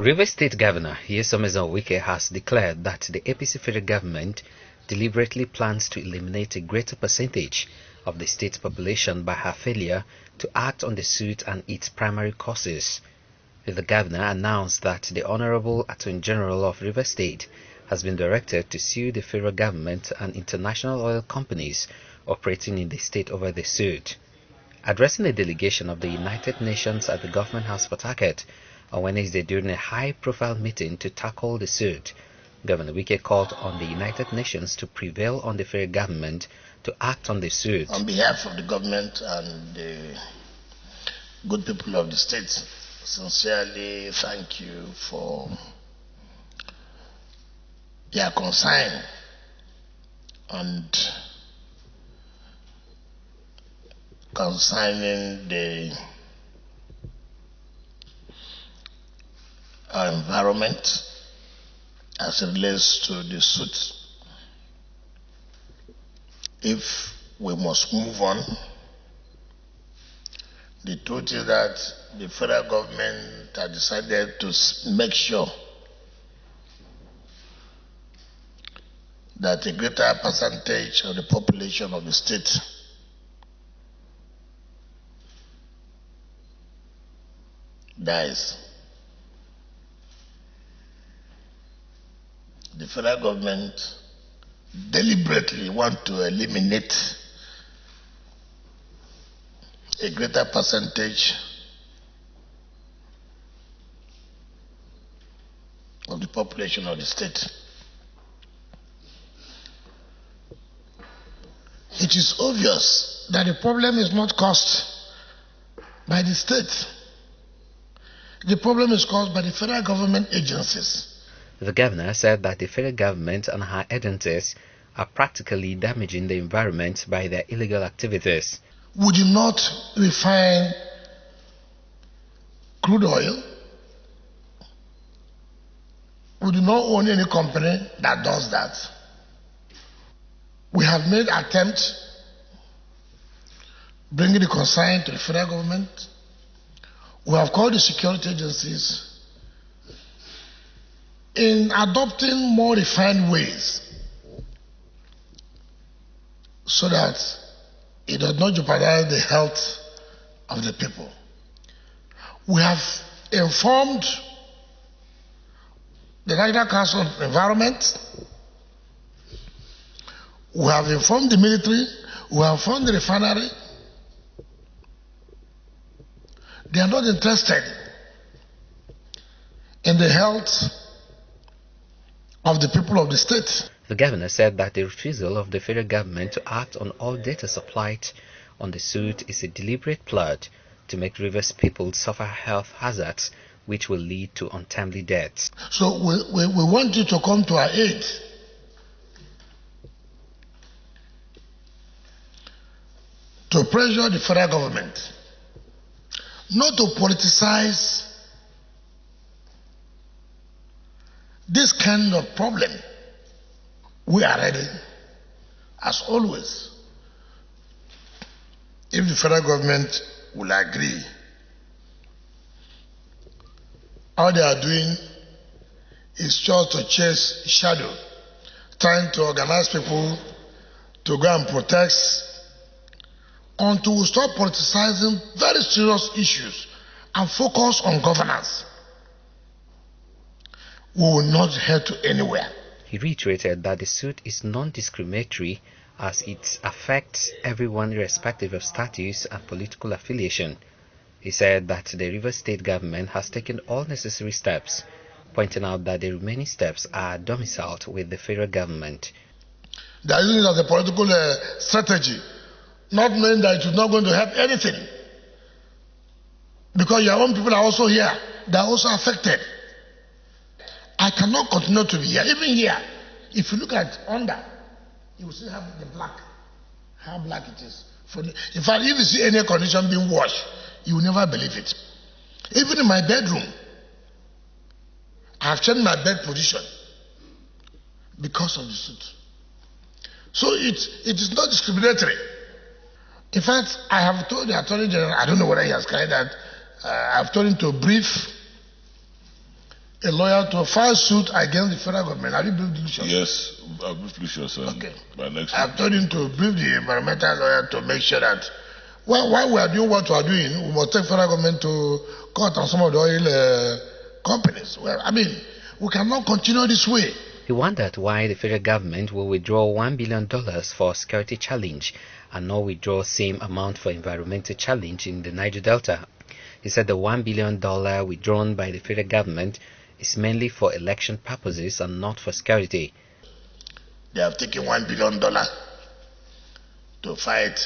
Rivers State Governor Wike has declared that the APC federal government deliberately plans to eliminate a greater percentage of the state's population by her failure to act on the soot and its primary causes. The governor announced that the Honorable Attorney General of Rivers State has been directed to sue the federal government and international oil companies operating in the state over the soot. Addressing a delegation of the United Nations at the Government House, Port Harcourt, on Wednesday during a high-profile meeting to tackle the soot, Governor Wike called on the United Nations to prevail on the federal government to act on the soot. On behalf of the government and the good people of the state, sincerely thank you for your concern and concerning the environment as it relates to the soot. If we must move on, the truth is that the federal government has decided to make sure that a greater percentage of the population of the state dies. The federal government deliberately want to eliminate a greater percentage of the population of the state. It is obvious that the problem is not caused by the state. The problem is caused by the federal government agencies. The governor said that the federal government and her agencies are practically damaging the environment by their illegal activities. We do not refine crude oil. We do not own any company that does that. We have made attempts bringing the concern to the federal government. We have called the security agencies in adopting more refined ways so that it does not jeopardize the health of the people. We have informed the National Council of Environment, we have informed the military, we have informed the refinery. They are not interested in the health of the people of the state. The governor said that the refusal of the federal government to act on all data supplied on the soot is a deliberate plot to make Rivers people suffer health hazards which will lead to untimely deaths. So we want you to come to our aid. To pressure the federal government not to politicize this kind of problem. We are ready, as always, if the federal government will agree. All they are doing is just to chase shadow, trying to organize people to go and protest until we stop politicizing very serious issues and focus on governance. We will not head to anywhere. He reiterated that the suit is non-discriminatory as it affects everyone irrespective of status and political affiliation. He said that the Rivers State government has taken all necessary steps, pointing out that the remaining steps are domiciled with the federal government. They are using it as a political strategy, not knowing that it is not going to help anything. Because your own people are also here. They are also affected. I cannot continue to be here. Even here, if you look at under, you will still have the black. How black it is. In fact, if you see any condition being washed, you will never believe it. Even in my bedroom, I have changed my bed position because of the suit. So it is not discriminatory. In fact, I have told the Attorney General, I don't know whether he has carried that, I have told him to brief a lawyer to file suit against the federal government. Have you briefed the Lucius? Yes, I've briefed Lucius. Okay. By next I've told him to brief the environmental lawyer to make sure that while we are doing what we are doing, we must take federal government to court on some of the oil companies. Well, I mean, we cannot continue this way. He wondered why the federal government will withdraw $1 billion for security challenge and not withdraw same amount for environmental challenge in the Niger Delta. He said the $1 billion withdrawn by the federal government is mainly for election purposes and not for security. They have taken $1 billion to fight.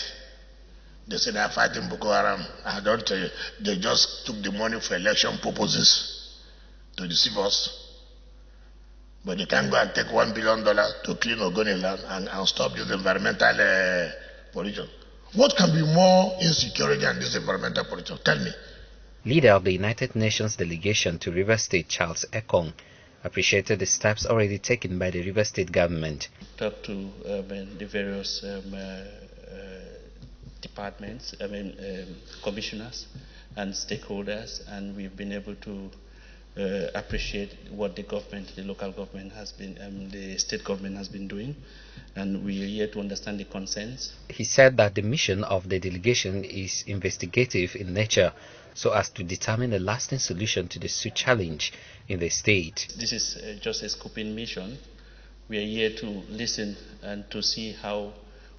They say they are fighting Boko Haram. I don't tell you. They just took the money for election purposes to deceive us. But they can't go and take $1 billion to clean Ogoni land and stop this environmental pollution. What can be more insecurity than this environmental pollution? Tell me. Leader of the United Nations delegation to Rivers State, Charles Ekong, appreciated the steps already taken by the Rivers State government. Talked to the various departments, commissioners and stakeholders, and we've been able to appreciate what the government, the local government has been, the state government has been doing, and we are here to understand the concerns. He said that the mission of the delegation is investigative in nature, so as to determine a lasting solution to the soot challenge in the state. This is just a scoping mission. We are here to listen and to see how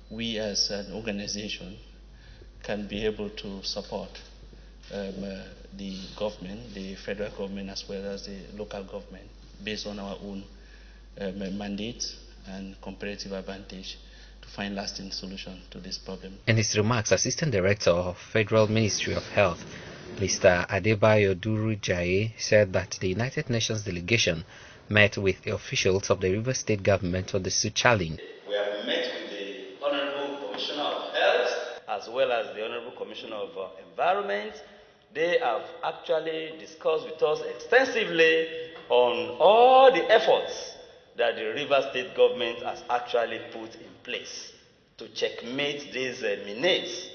we as an organization can be able to support the government, the federal government, as well as the local government, based on our own mandates and comparative advantage to find lasting solution to this problem. In his remarks, Assistant Director of Federal Ministry of Health, Mr. Adebayo Duru-Jaye, said that the United Nations delegation met with the officials of the Rivers State government on the soot challenge. We have met with the Honorable Commissioner of Health as well as the Honorable Commissioner of Environment. They have actually discussed with us extensively on all the efforts that the Rivers State government has actually put in place to checkmate these menace.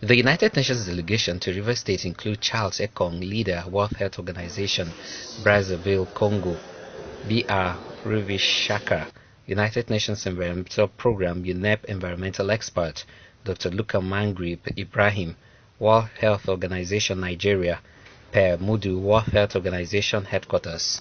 The United Nations delegation to Rivers State include Charles Ekong, leader, World Health Organization, Brazzaville, Congo, B.R. Rivishaka, United Nations Environmental Program, UNEP environmental expert, Dr. Luka Mangrib Ibrahim, World Health Organization Nigeria, Per Mudu, World Health Organization Headquarters.